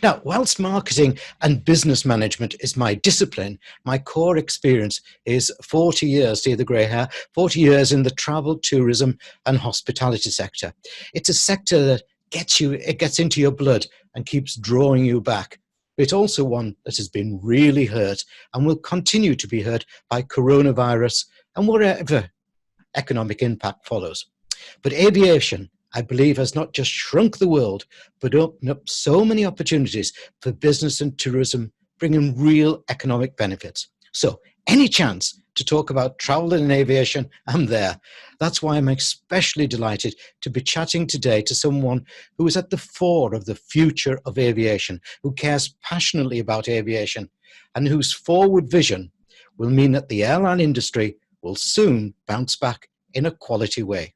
Now, whilst marketing and business management is my discipline, my core experience is 40 years, see the grey hair, 40 years in the travel, tourism and hospitality sector. It's a sector that it gets into your blood and keeps drawing you back. It's also one that has been really hurt and will continue to be hurt by coronavirus and whatever economic impact follows. But aviation, I believe, has not just shrunk the world, but opened up so many opportunities for business and tourism, bringing real economic benefits. So any chance to talk about travel and aviation, I'm there. That's why I'm especially delighted to be chatting today to someone who is at the fore of the future of aviation, who cares passionately about aviation, and whose forward vision will mean that the airline industry will soon bounce back in a quality way.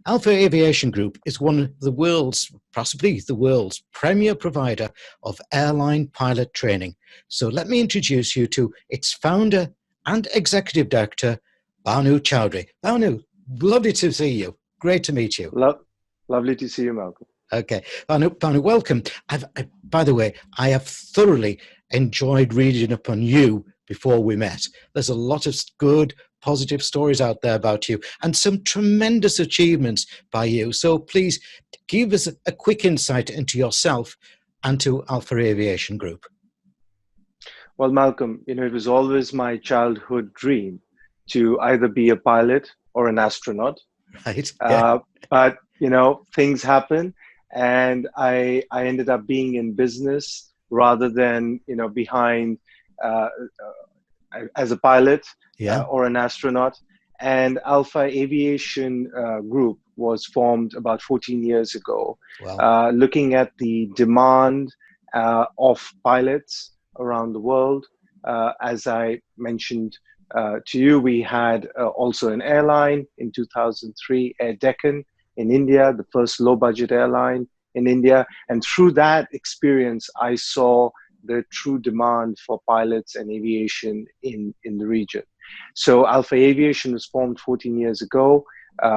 Alpha Aviation Group is one of the world's, possibly the world's, premier provider of airline pilot training. So let me introduce you to its founder and executive director, Bhanu Choudhrie. Bhanu, lovely to see you. Great to meet you. Lovely to see you, Malcolm. Okay. Bhanu, welcome. By the way, I have thoroughly enjoyed reading up on you before we met. There's a lot of good, positive stories out there about you and some tremendous achievements by you. So please give us a quick insight into yourself and to Alpha Aviation Group. Well, Malcolm, it was always my childhood dream to either be a pilot or an astronaut. Right. Yeah. But, things happen, and I ended up being in business rather than, behind as a pilot or an astronaut. And Alpha Aviation Group was formed about 14 years ago, wow. Looking at the demand of pilots around the world. As I mentioned to you, we had also an airline in 2003, Air Deccan in India, the first low-budget airline in India. And through that experience, I saw the true demand for pilots and aviation in the region. So Alpha Aviation was formed 14 years ago.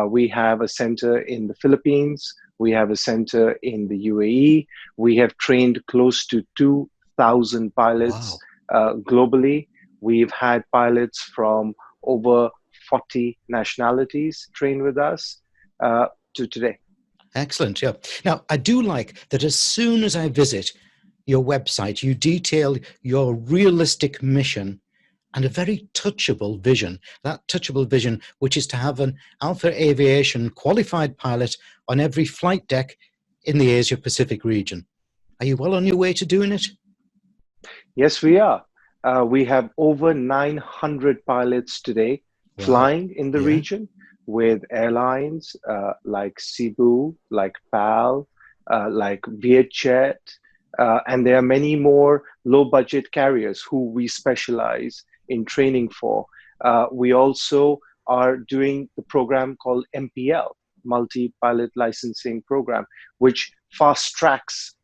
We have a center in the Philippines. We have a center in the UAE. We have trained close to 2,000 pilots globally. We've had pilots from over 40 nationalities train with us to today. Excellent. Yeah. Now, I do like that as soon as I visit your website, you detail your realistic mission and a very touchable vision. That touchable vision, which is to have an Alpha Aviation qualified pilot on every flight deck in the Asia Pacific region. Are you well on your way to doing it? Yes, we are. We have over 900 pilots today flying in the region with airlines like Cebu, like PAL, like Vietjet, and there are many more low-budget carriers who we specialize in training for. We also are doing the program called MPL, Multi-Pilot Licensing Program, which fast-tracks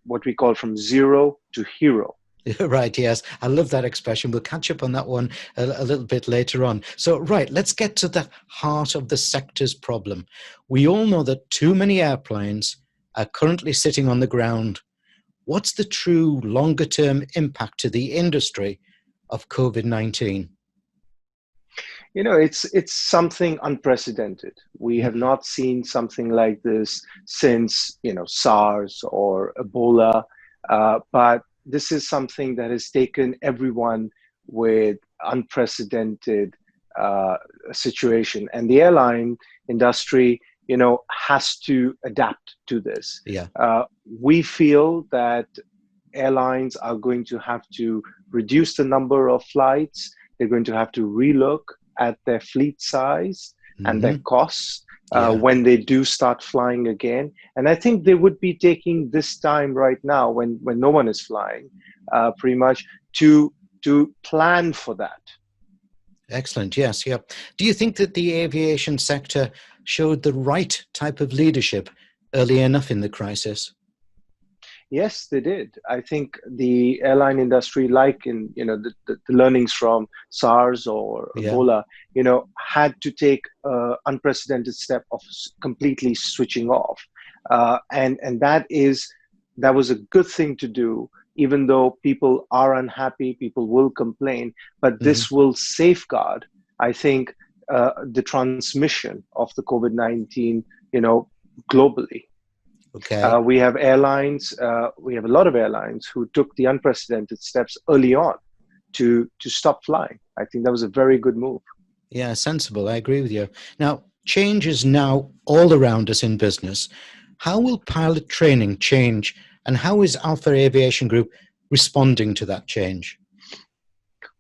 what we call from zero to hero. Right, yes. I love that expression. We'll catch up on that one a little bit later on. So, right, let's get to the heart of the sector's problem. We all know that too many airplanes are currently sitting on the ground. What's the true longer-term impact to the industry of COVID-19? It's something unprecedented. We have not seen something like this since, SARS or Ebola, but this is something that has taken everyone with unprecedented situation. And the airline industry, has to adapt to this. Yeah. We feel that airlines are going to have to reduce the number of flights. They're going to have to relook at their fleet size and their costs when they do start flying again. And I think they would be taking this time right now when no one is flying pretty much to plan for that. Excellent. Yes. Yeah. Do you think that the aviation sector showed the right type of leadership early enough in the crisis? Yes, they did. I think the airline industry, like in the learnings from SARS or Ebola, had to take an unprecedented step of completely switching off, and that is that was a good thing to do, even though people are unhappy, people will complain, but Hmm. this will safeguard, I think, the transmission of the COVID-19, globally. Okay. We have airlines, we have a lot of airlines who took the unprecedented steps early on to stop flying. I think that was a very good move. Yeah, sensible. I agree with you. Now, change is now all around us in business. How will pilot training change, and how is Alpha Aviation Group responding to that change?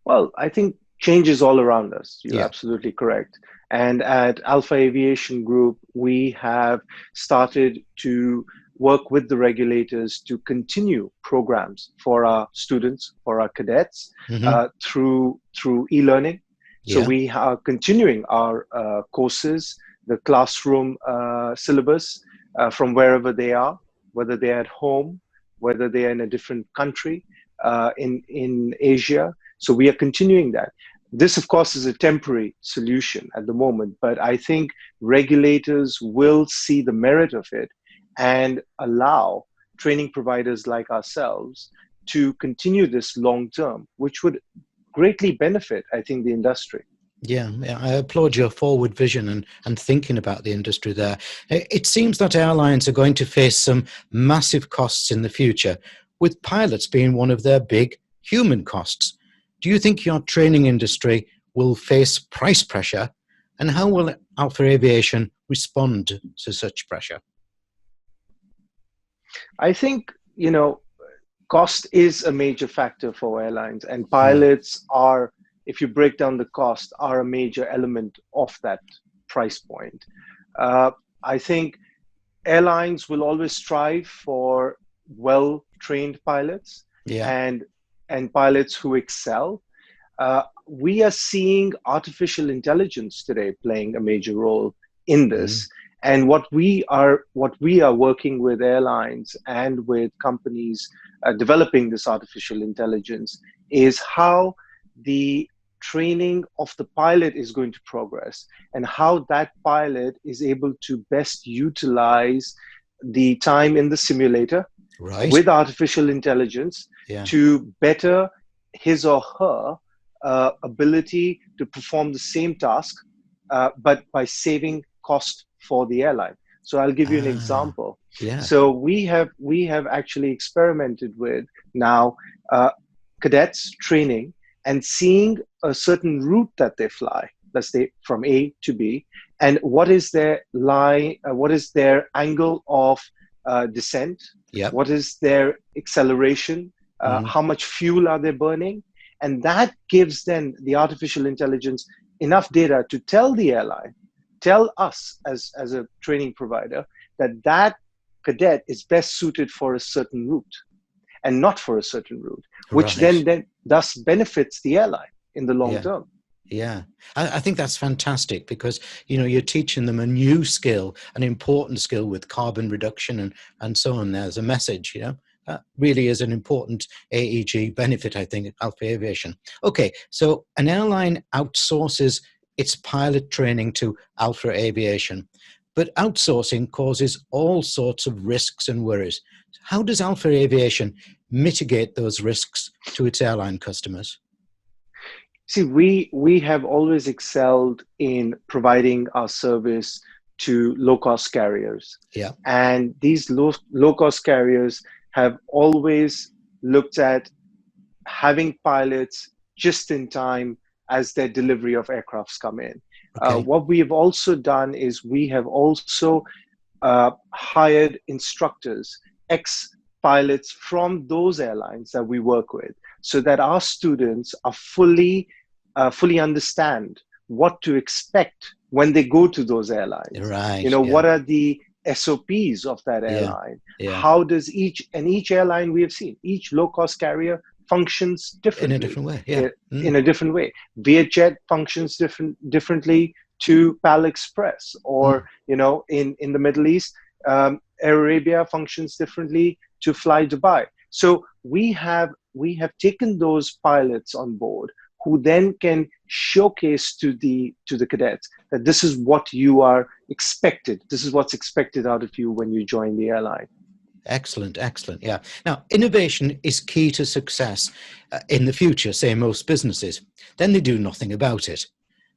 Well, I think change is all around us. You're Yeah. absolutely correct. And at Alpha Aviation Group, we have started to work with the regulators to continue programs for our students, for our cadets, Hmm. through e-learning. So Yeah. we are continuing our courses, the classroom syllabus from wherever they are, whether they're at home, whether they're in a different country in Asia. So we are continuing that. This, of course, is a temporary solution at the moment, but I think regulators will see the merit of it and allow training providers like ourselves to continue this long term, which would greatly benefit, I think, the industry. Yeah, I applaud your forward vision and thinking about the industry there. It seems that airlines are going to face some massive costs in the future, with pilots being one of their big human costs. Do you think your training industry will face price pressure, and how will Alpha Aviation respond to such pressure? I think, cost is a major factor for airlines, and Hmm. pilots are, if you break down the cost, are a major element of that price point. Uh, I think airlines will always strive for well-trained pilots Yeah. and pilots who excel. We are seeing artificial intelligence today playing a major role in Hmm. this. And what we are working with airlines and with companies developing this artificial intelligence is how the training of the pilot is going to progress and how that pilot is able to best utilize the time in the simulator Right. with artificial intelligence Yeah. to better his or her ability to perform the same task, but by saving cost for the airline. So I'll give you an Ah, example. yeah. So we have actually experimented with now uh, cadets training and seeing a certain route that they fly. Let's say from A to B, and what is their line? What is their angle of descent? Yep. What is their acceleration? Hmm. How much fuel are they burning? And that gives then the artificial intelligence enough data to tell the airline, tell us as a training provider, that cadet is best suited for a certain route and not for a certain route, which Right. then thus benefits the airline in the long Yeah. term. Yeah, I think that's fantastic because you're teaching them a new skill, an important skill with carbon reduction and so on. There's a message, that really is an important AEG benefit, I think, at Alpha Aviation. Okay, so an airline outsources its pilot training to Alpha Aviation, but outsourcing causes all sorts of risks and worries. How does Alpha Aviation mitigate those risks to its airline customers? See, we have always excelled in providing our service to low cost carriers, Yeah. and these low cost carriers have always looked at having pilots just in time as their delivery of aircrafts come in. Okay. What we have also done is we have also hired instructors, ex pilots from those airlines that we work with, so that our students are fully understand what to expect when they go to those airlines. Right. Yeah. What are the SOPs of that Yeah. airline? Yeah. How does each airline we have seen, each low cost carrier functions In a differently different way. Yeah. in a different way. Vietjet functions differently to PAL Express, or Mm. in the Middle East, Air Arabia functions differently to Fly Dubai. So we have taken those pilots on board who then can showcase to the cadets that this is what you are expected. This is what's expected out of you when you join the airline. Excellent, excellent. Yeah. Now, innovation is key to success in the future, say most businesses. Then they do nothing about it.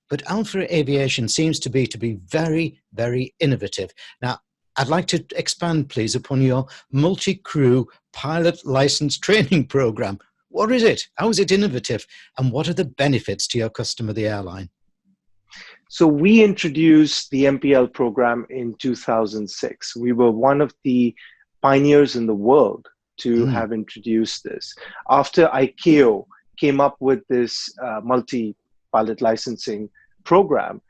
But Alpha Aviation seems to be very, very innovative. Now, I'd like to expand, please, upon your Multicrew pilot license training program. What is it? How is it innovative? And what are the benefits to your customer, the airline? So we introduced the MPL program in 2006. We were one of the pioneers in the world to have introduced this. After ICAO came up with this multi-pilot licensing program,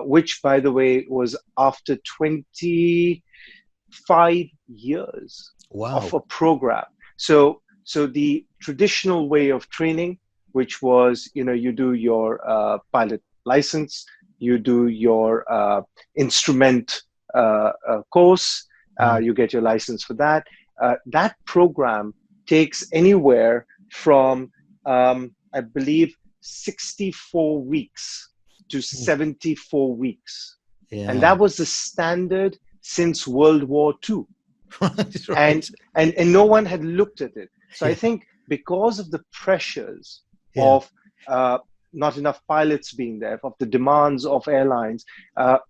which, by the way, was after 25 years of a program. So the traditional way of training, which was, you do your pilot license, you do your instrument course, you get your license for that. That program takes anywhere from, I believe, 64 weeks to 74 weeks. Yeah. And that was the standard since World War II. Right. And no one had looked at it. So I think because of the pressures of not enough pilots being there, of the demands of airlines,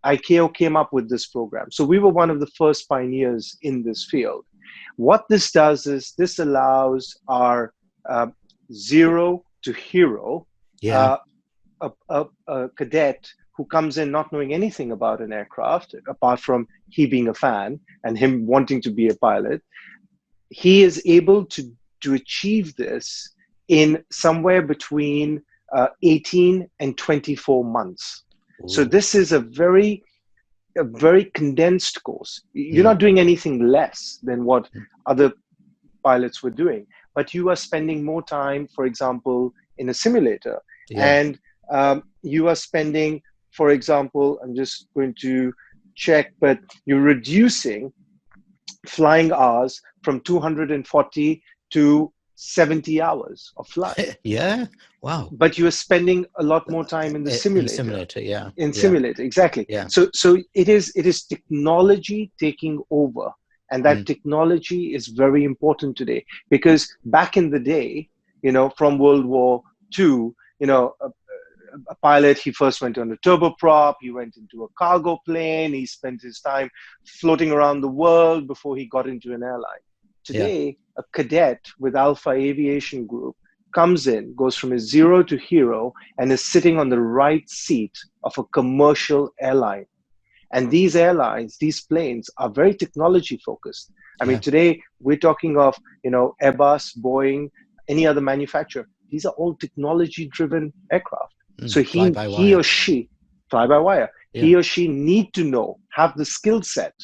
ICAO came up with this program. So we were one of the first pioneers in this field. What this does is this allows our zero to hero, a cadet who comes in not knowing anything about an aircraft, apart from he being a fan and him wanting to be a pilot. He is able to achieve this in somewhere between 18 and 24 months. Ooh. So this is a very condensed course. You're not doing anything less than what other pilots were doing, but you are spending more time, for example, in a simulator. And you are spending, for example, I'm just going to check, but you're reducing flying hours from 240 to 70 hours of flight. Wow. But you are spending a lot more time in the simulator. In simulator, exactly. So it is technology taking over, and that technology is very important today, because back in the day, from World War II, a pilot, he first went on a turboprop, he went into a cargo plane, he spent his time floating around the world before he got into an airline. Today, a cadet with Alpha Aviation Group comes in, goes from a zero to hero, and is sitting on the right seat of a commercial airline. And these airlines, these planes are very technology focused. I mean, today we're talking of, Airbus, Boeing, any other manufacturer. These are all technology driven aircraft. So he or she, fly by wire, he or she need to have the skill set.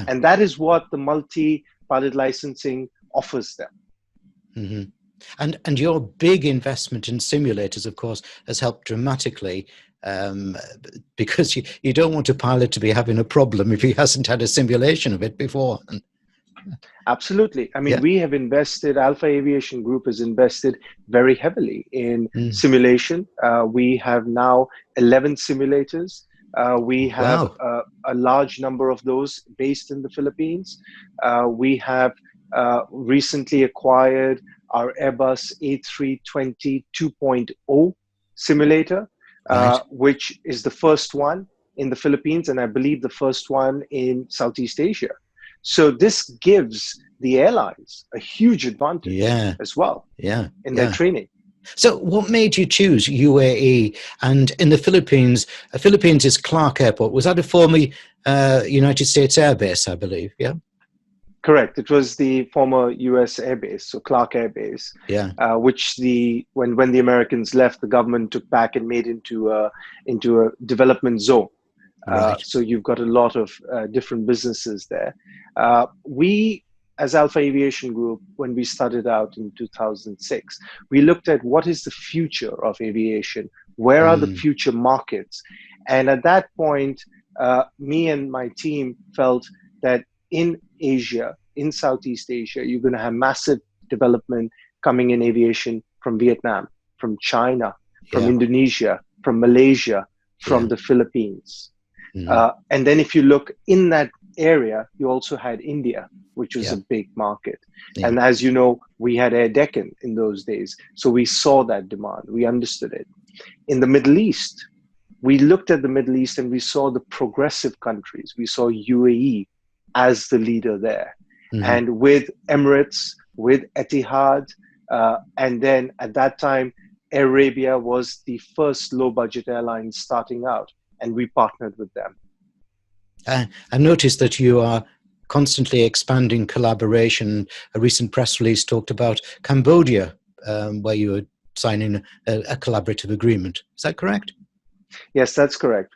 And that is what the multi-pilot licensing offers them. And your big investment in simulators, of course, has helped dramatically, because you don't want a pilot to be having a problem if he hasn't had a simulation of it before. Absolutely. I mean, we have invested, Alpha Aviation Group has invested very heavily in simulation. We have now 11 simulators. We have a large number of those based in the Philippines. We have recently acquired our Airbus A320 2.0 simulator, which is the first one in the Philippines, and I believe the first one in Southeast Asia. So this gives the airlines a huge advantage as well in their training. So what made you choose UAE? And in the Philippines, Philippines is Clark Airport. Was that a former United States Air Base, I believe? Yeah. Correct. It was the former U.S. Air Base, so Clark Air Base, which when the Americans left, the government took back and made into a development zone. So you've got a lot of different businesses there. We, as Alpha Aviation Group, when we started out in 2006, we looked at what is the future of aviation, where are the future markets, and at that point, me and my team felt that in Asia, in Southeast Asia, you're going to have massive development coming in aviation from Vietnam, from China, from Indonesia, from Malaysia, from the Philippines. And then if you look in that area, you also had India, which was Yeah. a big market. Yeah. And as you know, we had Air Deccan in those days. So we saw that demand, we understood it. In the Middle East, we looked at the Middle East and we saw the progressive countries. We saw UAE as the leader there. Mm-hmm. And with Emirates, with Etihad, and then at that time, Air Arabia was the first low budget airline starting out, and we partnered with them. I've noticed that you are constantly expanding collaboration. A recent press release talked about Cambodia, where you were signing a collaborative agreement. Is that correct? Yes, that's correct.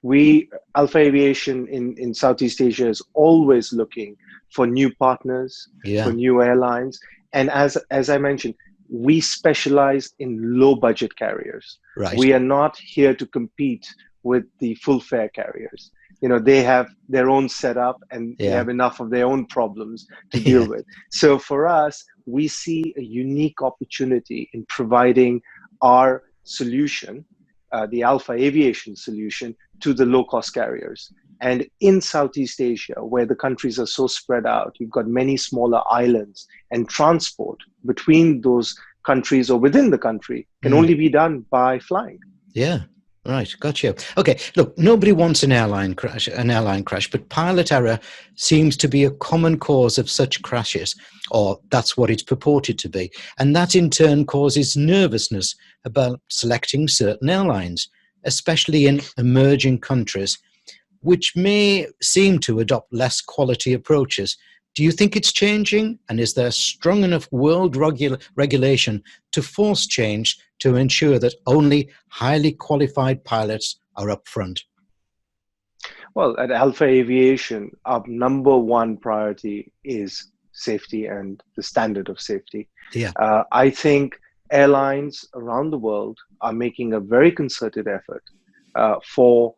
Alpha Aviation in Southeast Asia is always looking for new partners, for new airlines. And as I mentioned, we specialize in low budget carriers. Right. We are not here to compete with the full fare carriers. They have their own setup and they have enough of their own problems to deal with. So for us, we see a unique opportunity in providing our solution, the Alpha Aviation solution, to the low-cost carriers. And in Southeast Asia, where the countries are so spread out, you've got many smaller islands, and transport between those countries or within the country can only be done by flying. Yeah. Right, gotcha. Okay, look, nobody wants an airline crash, but pilot error seems to be a common cause of such crashes, or that's what it's purported to be. And that in turn causes nervousness about selecting certain airlines, especially in emerging countries, which may seem to adopt less quality approaches. Do you think it's changing? And is there strong enough world regulation to force change to ensure that only highly qualified pilots are up front? Well, at Alpha Aviation, our number one priority is safety and the standard of safety. Yeah. I think airlines around the world are making a very concerted effort for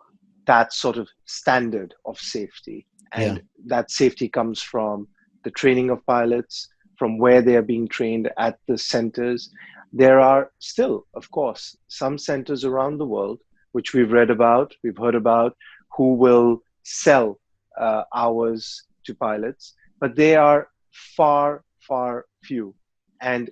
that sort of standard of safety. And that safety comes from the training of pilots, from where they are being trained at the centers. There are still, of course, some centers around the world, which we've read about, we've heard about, who will sell hours to pilots, but they are far, far few. And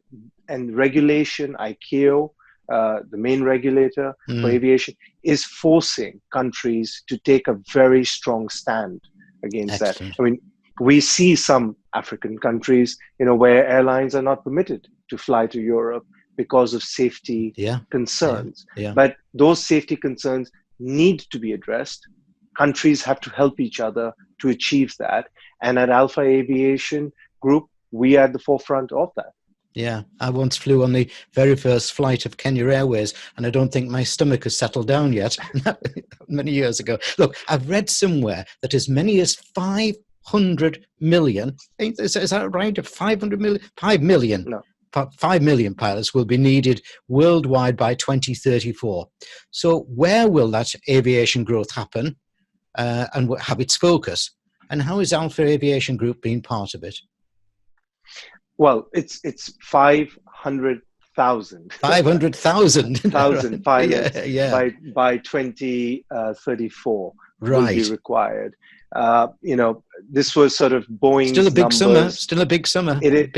regulation, ICAO, the main regulator for aviation, is forcing countries to take a very strong stand against that. I mean, we see some African countries, where airlines are not permitted to fly to Europe because of safety concerns. But those safety concerns need to be addressed. Countries have to help each other to achieve that. And at Alpha Aviation Group, we are at the forefront of that. Yeah, I once flew on the very first flight of Kenya Airways, and I don't think my stomach has settled down yet. Many years ago. Look, I've read somewhere that as many as 500 million, is that right? 500 million? 5 million. No. 5 million pilots will be needed worldwide by 2034. So where will that aviation growth happen and have its focus? And how is Alpha Aviation Group being part of it? Well, it's 500,000. 500,000 thousand pilots by 2034 will be required. This was sort of Boeing's still a big numbers. summer. Still a big summer. It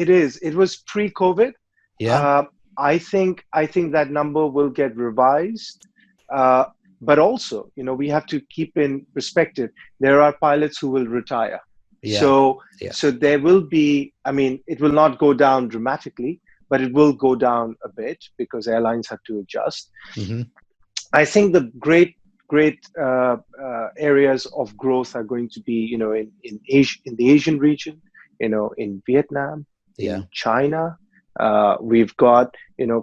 is. It was pre-COVID. Yeah. I think that number will get revised. But also, we have to keep in perspective. There are pilots who will retire. Yeah. So there will be, it will not go down dramatically, but it will go down a bit because airlines have to adjust. Mm-hmm. I think the great areas of growth are going to be, in Asia, in the Asian region, in Vietnam, in China. We've got,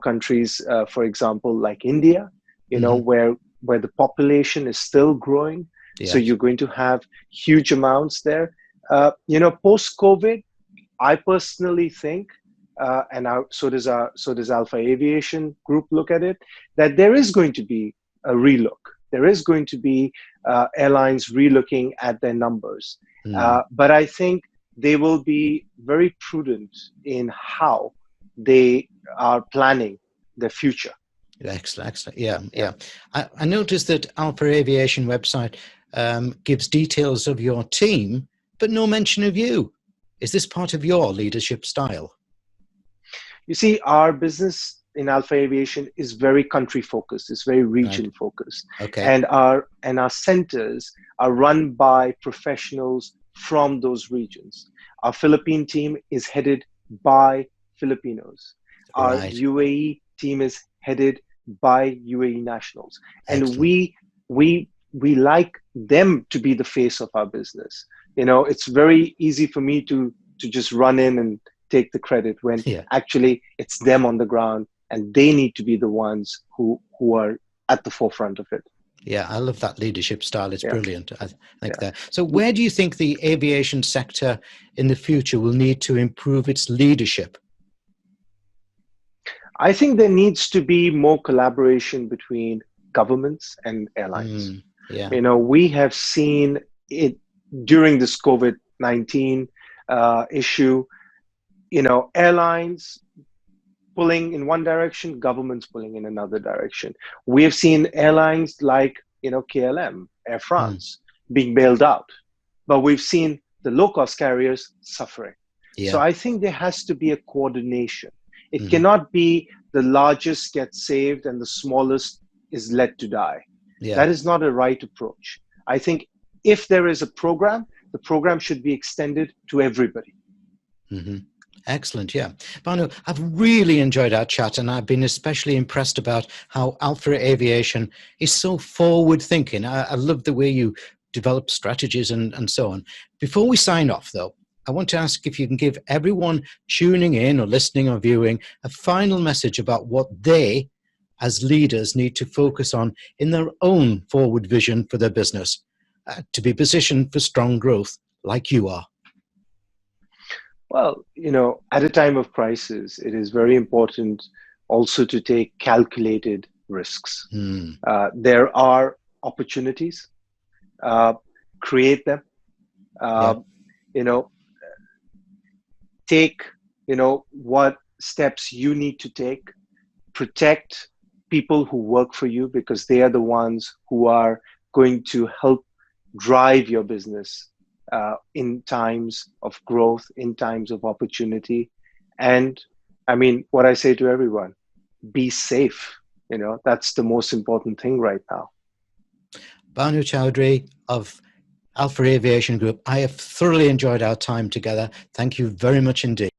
countries, for example, like India, where the population is still growing. Yes. So you're going to have huge amounts there. Post-COVID, I personally think, so does Alpha Aviation Group look at it, that there is going to be a relook. There is going to be airlines relooking at their numbers. But I think they will be very prudent in how they are planning their future. Excellent. Yeah. I noticed that Alpha Aviation website gives details of your team, but no mention of you. Is this part of your leadership style? You see, our business in Alpha Aviation is very country focused. It's very region Right. focused, Okay. and our centers are run by professionals from those regions. Our Philippine team is headed by Filipinos. Our Right. UAE team is headed by UAE nationals, and Excellent. we like them to be the face of our business. You know, it's very easy for me to just run in and take the credit when Yeah. actually it's them on the ground, and they need to be the ones who are at the forefront of it. Yeah, I love that leadership style. It's Yeah, brilliant. I think yeah. that. So where do you think the aviation sector in the future will need to improve its leadership? I think there needs to be more collaboration between governments and airlines. Yeah. You know, we have seen it during this COVID-19 issue. You know, airlines pulling in one direction, governments pulling in another direction. We have seen airlines like, you know, KLM, Air Mm. France being bailed out, but we've seen the low-cost carriers suffering. So Yeah. I think there has to be a coordination. It Mm-hmm. cannot be the largest gets saved and the smallest is let to die. Yeah. That is not a right approach. I think if there is a program, the program should be extended to everybody. Mm-hmm. Excellent. Yeah. Bhanu, I've really enjoyed our chat, and I've been especially impressed about how Alpha Aviation is so forward thinking. I love the way you develop strategies and so on. Before we sign off, though, I want to ask if you can give everyone tuning in or listening or viewing a final message about what they, as leaders, need to focus on in their own forward vision for their business to be positioned for strong growth like you are. Well, you know, at a time of crisis, it is very important also to take calculated risks. There are opportunities, create them, Yeah. you know, take, you know, what steps you need to take, protect people who work for you because they are the ones who are going to help drive your business in times of growth, in times of opportunity. And I mean, what I say to everyone, be safe. You know, that's the most important thing right now. Bhanu Choudhrie of Alpha Aviation Group, I have thoroughly enjoyed our time together. Thank you very much indeed.